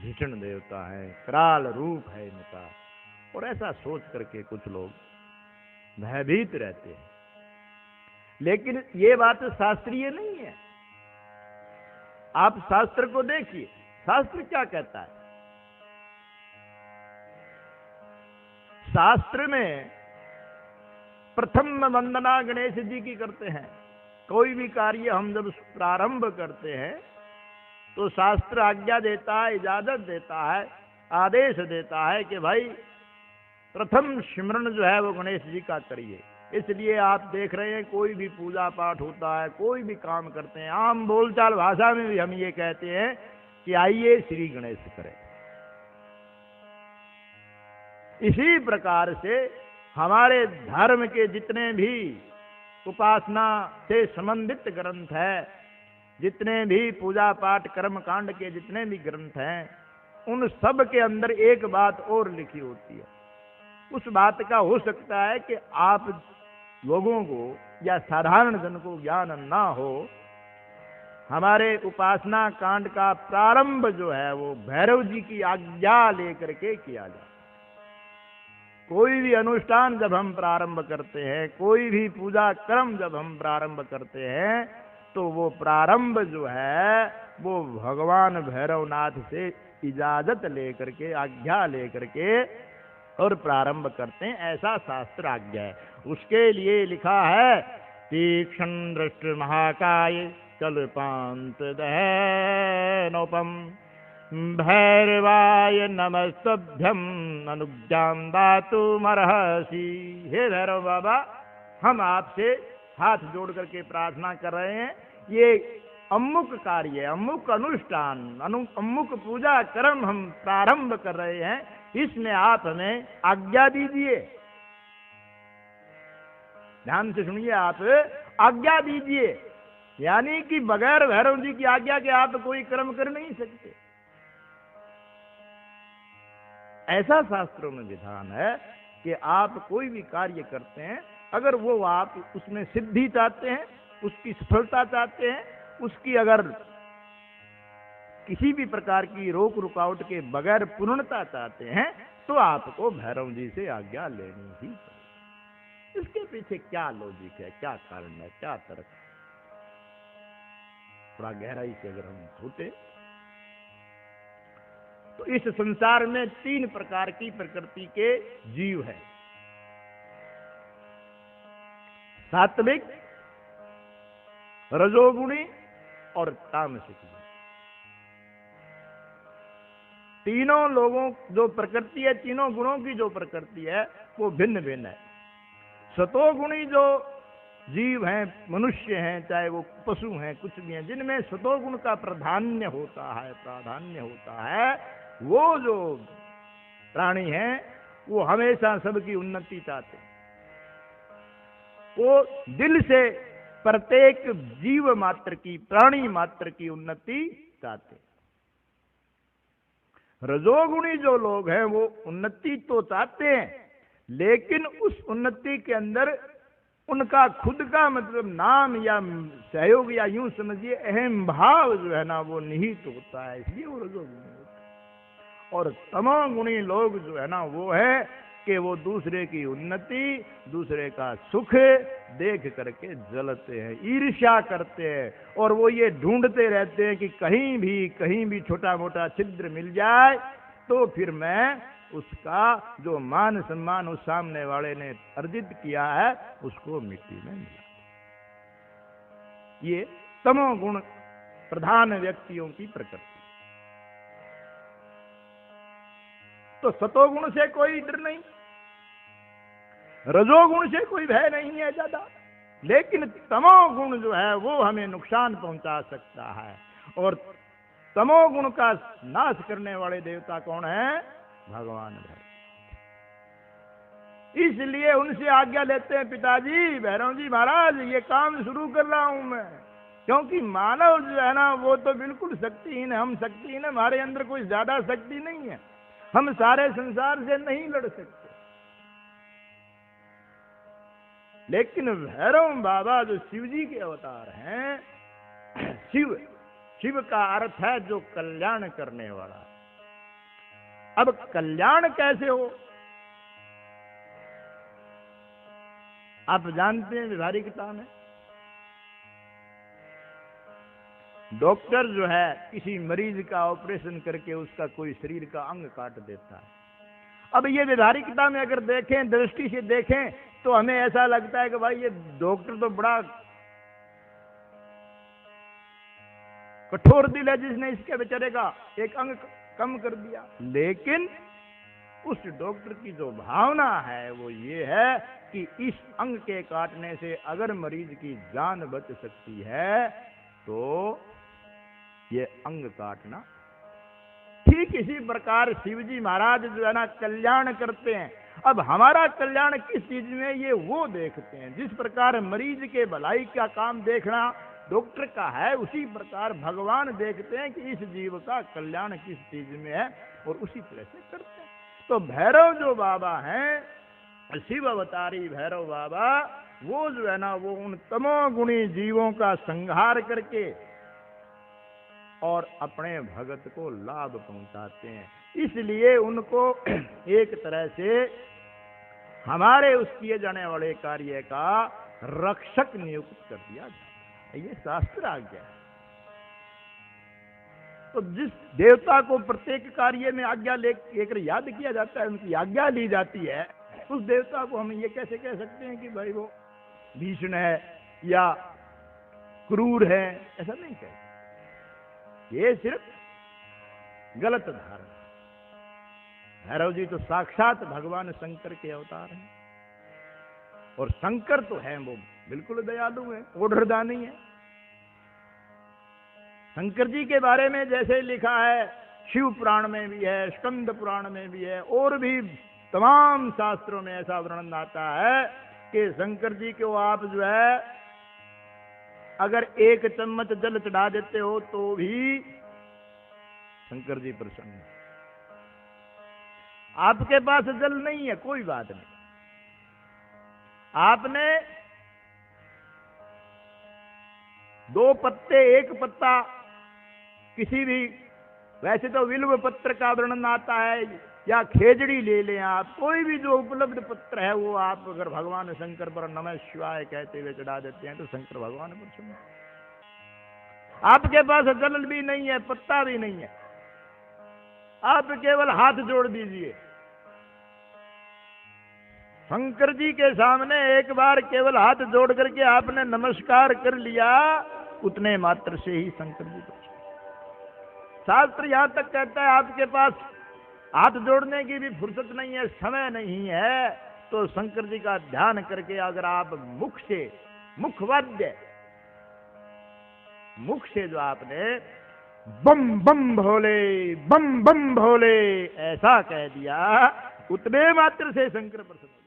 भीषण देवता है, कराल रूप है इनका, और ऐसा सोच करके कुछ लोग भयभीत रहते हैं। लेकिन ये बात शास्त्रीय नहीं है। आप शास्त्र को देखिए, शास्त्र क्या कहता है। शास्त्र में प्रथम वंदना गणेश जी की करते हैं। कोई भी कार्य हम जब प्रारंभ करते हैं तो शास्त्र आज्ञा देता है, इजाजत देता है, आदेश देता है कि भाई प्रथम सिमरन जो है वो गणेश जी का करिए। इसलिए आप देख रहे हैं कोई भी पूजा पाठ होता है, कोई भी काम करते हैं, आम बोलचाल भाषा में भी हम ये कहते हैं कि आइए श्री गणेश करें। इसी प्रकार से हमारे धर्म के जितने भी उपासना से संबंधित ग्रंथ है, जितने भी पूजा पाठ कर्म कांड के जितने भी ग्रंथ हैं, उन सब के अंदर एक बात और लिखी होती है। उस बात का हो सकता है कि आप लोगों को या साधारण जन को ज्ञान ना हो। हमारे उपासना कांड का प्रारंभ जो है वो भैरव जी की आज्ञा लेकर के किया जाए। कोई भी अनुष्ठान जब हम प्रारंभ करते हैं, कोई भी पूजा कर्म जब हम प्रारंभ करते हैं, तो वो प्रारंभ जो है वो भगवान भैरवनाथ से इजाजत लेकर के, आज्ञा लेकर के और प्रारंभ करते हैं, ऐसा शास्त्र आज्ञा है। उसके लिए लिखा है तीक्ष्ण दृष्टि महाकाय कल्पांत दहनोपम भैरवाय नमस्तभ्यम अनुज्ञां दातुमर्हसि। हे भैरव बाबा, हम आपसे हाथ जोड़ करके प्रार्थना कर रहे हैं, ये अमुक कार्य, अमुक अनुष्ठान, अमुक पूजा कर्म हम प्रारंभ कर रहे हैं, इसमें आप हमें आज्ञा दीजिए। ध्यान से सुनिए, आप आज्ञा दीजिए, यानी कि बगैर भैरव जी की आज्ञा के आप कोई कर्म कर नहीं सकते। ऐसा शास्त्रों में विधान है कि आप कोई भी कार्य करते हैं, अगर वो आप उसमें सिद्धि चाहते हैं, उसकी सफलता चाहते हैं, उसकी अगर किसी भी प्रकार की रोक रुकावट के बगैर पूर्णता चाहते हैं, तो आपको भैरव जी से आज्ञा लेनी ही पड़ेगी। इसके पीछे क्या लॉजिक है, क्या कारण है, क्या तर्क है, थोड़ा गहराई से अगर हम सोचे तो इस संसार में 3 प्रकार की प्रकृति के जीव हैं। सात्विक, रजोगुणी और तामसिक। तीनों लोगों जो प्रकृति है, तीनों गुणों की जो प्रकृति है वो भिन्न भिन्न है। सतोगुणी जो जीव हैं, मनुष्य हैं, चाहे वो पशु हैं, कुछ भी हैं, जिनमें सतोगुण का प्राधान्य होता है, वो जो प्राणी हैं वो हमेशा सबकी उन्नति चाहते हैं। वो दिल से प्रत्येक जीव मात्र की, प्राणी मात्र की उन्नति चाहते हैं। रजोगुणी जो लोग हैं वो उन्नति तो चाहते हैं, लेकिन उस उन्नति के अंदर उनका खुद का मतलब नाम या सहयोग या यूं समझिए अहम भाव जो है ना वो निहित होता है, इसलिए वो रजोगुणी होता है। और तमोगुणी लोग जो है ना वो है कि वो दूसरे की उन्नति, दूसरे का सुख देख करके जलते हैं, ईर्ष्या करते हैं, और वो ये ढूंढते रहते हैं कि कहीं भी छोटा मोटा छिद्र मिल जाए तो फिर मैं उसका जो मान सम्मान उस सामने वाले ने अर्जित किया है उसको मिट्टी में मिला। ये तमोगुण प्रधान व्यक्तियों की प्रकृति। तो सतोगुण से कोई डर नहीं, रजोगुण से कोई भय नहीं है ज्यादा, लेकिन तमोगुण जो है वो हमें नुकसान पहुंचा सकता है। और तमोगुण का नाश करने वाले देवता कौन है? भगवान भैरव। इसलिए उनसे आज्ञा लेते हैं, पिताजी, भैरव जी महाराज, ये काम शुरू कर रहा हूं मैं, क्योंकि मानव जो है ना वो तो बिल्कुल शक्तिहीन है, हम शक्तिहीन है, हमारे अंदर कोई ज्यादा शक्ति नहीं है, हम सारे संसार से नहीं लड़ सकते। लेकिन भैरव बाबा जो शिव जी के अवतार हैं, शिव का अर्थ है जो कल्याण करने वाला, अब कल्याण कैसे हो? आप जानते हैं व्यवहारिकता में डॉक्टर जो है किसी मरीज का ऑपरेशन करके उसका कोई शरीर का अंग काट देता है। अब ये व्यवहारिकता में अगर देखें, दृष्टि से देखें, तो हमें ऐसा लगता है कि भाई ये डॉक्टर तो बड़ा कठोर दिल है जिसने इसके बेचारे का एक अंग कम कर दिया। लेकिन उस डॉक्टर की जो भावना है वो ये है कि इस अंग के काटने से अगर मरीज की जान बच सकती है तो ये अंग काटना। ठीक इसी प्रकार शिवजी महाराज जो है ना कल्याण करते हैं। अब हमारा कल्याण किस चीज में, ये वो देखते हैं। जिस प्रकार मरीज के भलाई का काम देखना डॉक्टर का है, उसी प्रकार भगवान देखते हैं कि इस जीव का कल्याण किस चीज में है और उसी तरह से करते हैं। तो भैरव जो बाबा हैं, शिव अवतारी भैरव बाबा, वो जो है ना वो उन तमोगुणी जीवों का संहार करके और अपने भगत को लाभ पहुंचाते हैं। इसलिए उनको एक तरह से हमारे उस किए जाने वाले कार्य का रक्षक नियुक्त कर दिया जाता है। ये शास्त्र आज्ञा है। तो जिस देवता को प्रत्येक कार्य में आज्ञा लेकर याद किया जाता है, उनकी आज्ञा ली जाती है, उस देवता को हम ये कैसे कह सकते हैं कि भाई वो भीषण है या क्रूर है? ऐसा नहीं कहते। ये सिर्फ गलत धारणा। भैरव जी तो साक्षात भगवान शंकर के अवतार हैं और शंकर तो है वो बिल्कुल दयालु है, ओढ़रदानी है। शंकर जी के बारे में जैसे लिखा है शिव पुराण में भी है, स्कंद पुराण में भी है, और भी तमाम शास्त्रों में ऐसा वर्णन आता है कि शंकर जी को आप जो है अगर एक चम्मच जल चढ़ा देते हो तो भी शंकर जी प्रसन्न है। आपके पास जल नहीं है, कोई बात नहीं, आपने 2 पत्ते, 1 पत्ता किसी भी, वैसे तो विल्व पत्र का वर्णन आता है या खेजड़ी ले लें आप, कोई भी जो उपलब्ध पत्र है वो आप अगर भगवान शंकर पर नमः शिवाय कहते हुए चढ़ा देते हैं तो शंकर भगवान प्रसन्न। आपके पास जल भी नहीं है, पत्ता भी नहीं है, आप केवल हाथ जोड़ दीजिए शंकर जी के सामने, एक बार केवल हाथ जोड़ करके आपने नमस्कार कर लिया, उतने मात्र से ही शंकर जी प्रसन्न। शास्त्र यहां तक कहता है आपके पास हाथ जोड़ने की भी फुर्सत नहीं है, समय नहीं है, तो शंकर जी का ध्यान करके अगर आप मुख से, मुखवाद्य, मुख से जो आपने बम बम भोले, बम बम भोले ऐसा कह दिया, उतने मात्र से शंकर प्रसन्न।